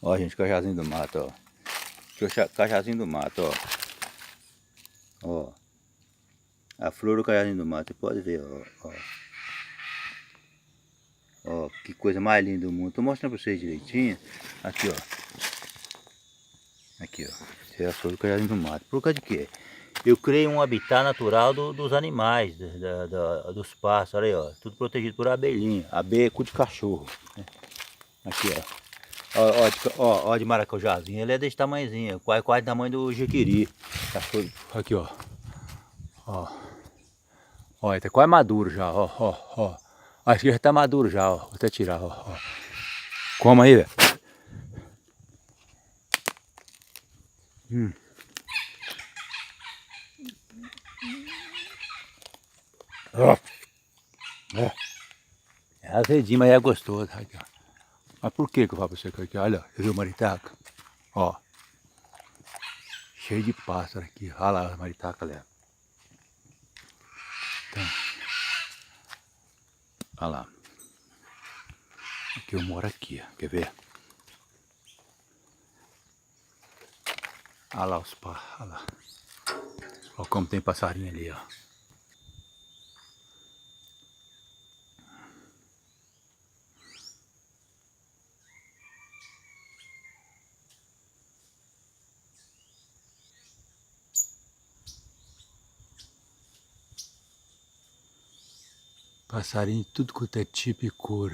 Ó, gente, cajazinho do mato, ó. Aqui o cajazinho do mato, ó. Ó. A flor do cajazinho do mato, você pode ver, ó. Ó, que coisa mais linda do mundo. Tô mostrando pra vocês direitinho. Aqui, ó. Aqui, ó. Essa é a flor do cajazinho do mato. Por causa de quê? Eu criei um habitat natural dos animais, dos pássaros, olha aí, ó. Tudo protegido por abelhinha. Abelha é cu de cachorro, né? Aqui, ó. Ó, de maracujazinho, ele é desse tamanhozinho, quase o tamanho do jequiri. Aqui, ó. Ó, ele tá quase maduro já, ó. Acho que já tá maduro já, ó. Vou até tirar, ó. Como aí, velho. Ó. É azedinho, mas é gostoso. Aqui, ó. Mas por que eu falo pra você aqui? Olha, você viu o maritaca? Ó. Cheio de pássaro aqui. Olha lá a maritaca, olha. Então, olha lá. Aqui eu moro aqui, ó. Quer ver? Olha lá os pássaros, olha lá. Olha como tem passarinho ali, ó. Passarinho tudo quanto é tipo e cor.